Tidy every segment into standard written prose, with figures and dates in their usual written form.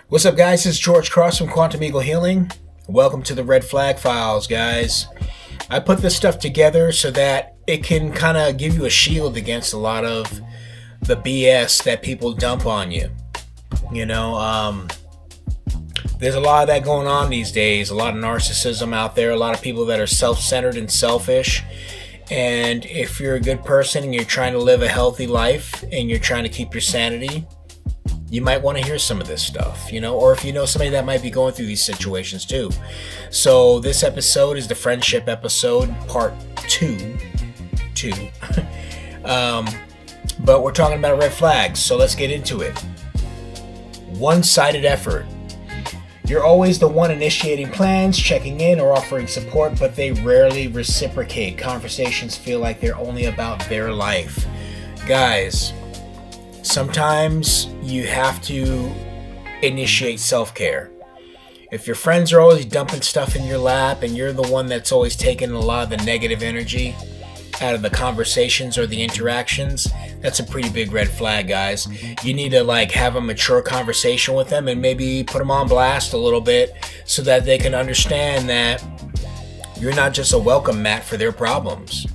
What's up, guys? It's George Cross from Quantum Eagle Healing. Welcome to the Red Flag Files, guys. I put this stuff together so that it can kind of give you a shield against a lot of the BS that people dump on you. There's a lot of that going on these days. A lot of narcissism out there. A lot of people that are self-centered and selfish. And if you're a good person and you're trying to live a healthy life and you're trying to keep your sanity, you might want to hear some of this stuff, or if you know somebody that might be going through these situations too. So this episode is the friendship episode, part two. But we're talking about red flags, so let's get into it. One-sided effort. You're always the one initiating plans, checking in, or offering support, but they rarely reciprocate. Conversations feel like they're only about their life. Guys, sometimes you have to initiate self-care. If your friends are always dumping stuff in your lap and you're the one that's always taking a lot of the negative energy out of the conversations or the interactions, that's a pretty big red flag, guys. You need to have a mature conversation with them and maybe put them on blast a little bit so that they can understand that you're not just a welcome mat for their problems.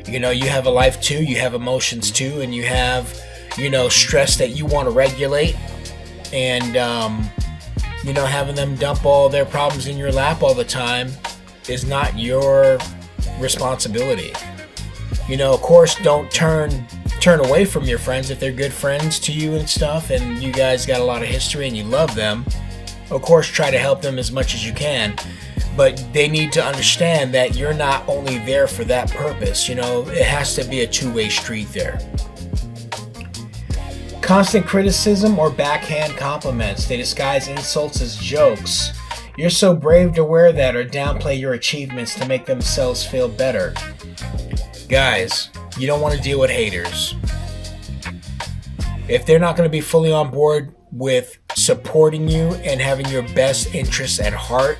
You have a life too, you have emotions too, and you have stress that you want to regulate, and having them dump all their problems in your lap all the time is not your responsibility. Of course, don't turn away from your friends if they're good friends to you and stuff, and you guys got a lot of history and you love them. Of course, try to help them as much as you can, but they need to understand that you're not only there for that purpose. It has to be a two-way street there. Constant criticism or backhand compliments. They disguise insults as jokes. You're so brave to wear that or downplay your achievements to make themselves feel better. Guys, you don't want to deal with haters. If they're not going to be fully on board with supporting you and having your best interests at heart,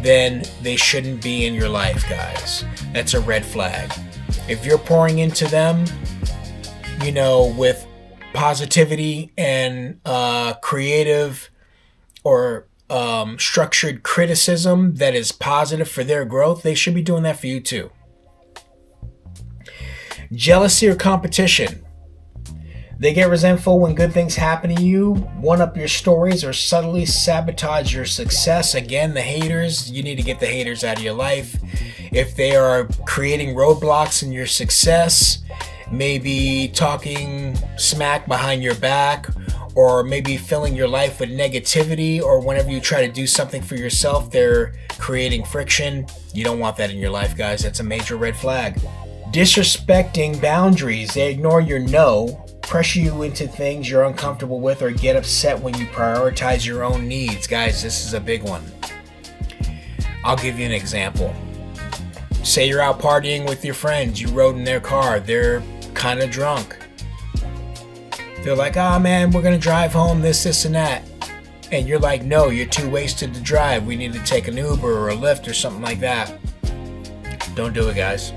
then they shouldn't be in your life, guys. That's a red flag. If you're pouring into them, with positivity and creative or structured criticism that is positive for their growth, they should be doing that for you too. Jealousy or competition. They get resentful when good things happen to you, one-up your stories, or subtly sabotage your success. Again, the haters, you need to get the haters out of your life. If they are creating roadblocks in your success, maybe talking smack behind your back, or maybe filling your life with negativity, or whenever you try to do something for yourself, they're creating friction. You don't want that in your life, guys. That's a major red flag. Disrespecting boundaries. They ignore your no, pressure you into things you're uncomfortable with, or get upset when you prioritize your own needs. Guys, this is a big one. I'll give you an example. Say you're out partying with your friends. You rode in their car. They're kind of drunk. They're like, man, we're going to drive home, this, and that. And you're like, no, you're too wasted to drive. We need to take an Uber or a Lyft or something like that. Don't do it, guys.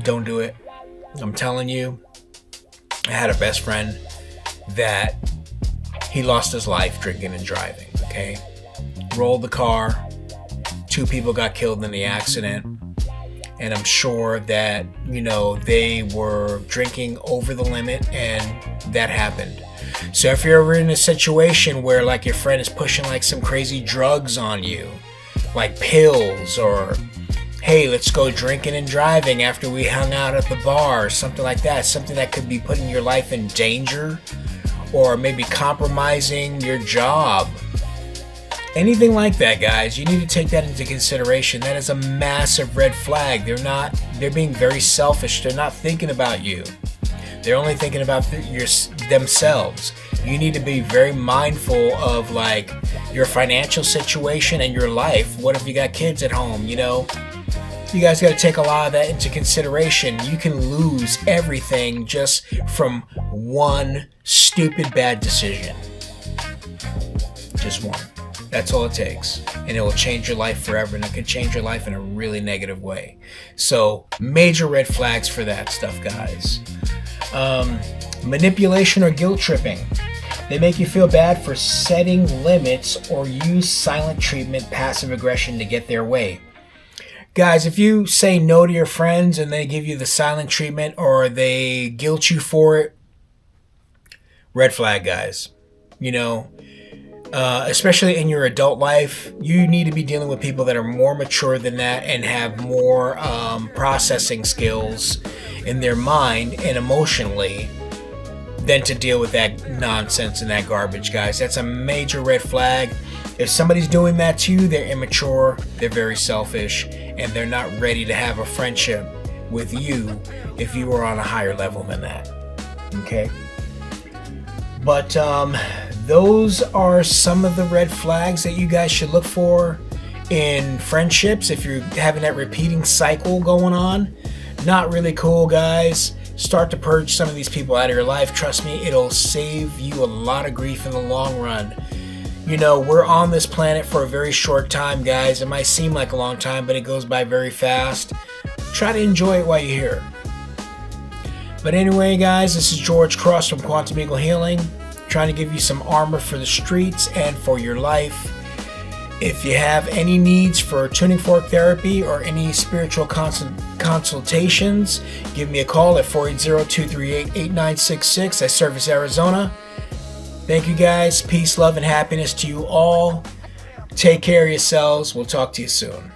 Don't do it. I'm telling you, I had a best friend that he lost his life drinking and driving, okay? Rolled the car. 2 people got killed in the accident. And I'm sure that, they were drinking over the limit and that happened. So if you're ever in a situation where your friend is pushing some crazy drugs on you, like pills, or hey, let's go drinking and driving after we hung out at the bar, or something like that, something that could be putting your life in danger, or maybe compromising your job. Anything like that, guys, you need to take that into consideration. That is a massive red flag. They're being very selfish. They're not thinking about you. They're only thinking about themselves. You need to be very mindful of your financial situation and your life. What if you got kids at home, You guys got to take a lot of that into consideration. You can lose everything just from one stupid bad decision. Just one. That's all it takes. And it will change your life forever, and it can change your life in a really negative way. So, major red flags for that stuff, guys. Manipulation or guilt tripping. They make you feel bad for setting limits or use silent treatment, passive aggression to get their way. Guys, if you say no to your friends and they give you the silent treatment or they guilt you for it, red flag, guys. You know, especially in your adult life, you need to be dealing with people that are more mature than that and have more processing skills in their mind and emotionally than to deal with that nonsense and that garbage, guys. That's a major red flag. If somebody's doing that to you, they're immature, they're very selfish, and they're not ready to have a friendship with you if you are on a higher level than that. Okay? But those are some of the red flags that you guys should look for in friendships if you're having that repeating cycle going on. Not really cool, guys. Start to purge some of these people out of your life. Trust me, it'll save you a lot of grief in the long run. You know, we're on this planet for a very short time, guys. It might seem like a long time, but it goes by very fast. Try to enjoy it while you're here. But anyway, guys, this is George Cross from Quantum Eagle Healing, trying to give you some armor for the streets and for your life. If you have any needs for tuning fork therapy or any spiritual consultations, give me a call at 480-238-8966. I service Arizona. Thank you, guys. Peace, love, and happiness to you all. Take care of yourselves. We'll talk to you soon.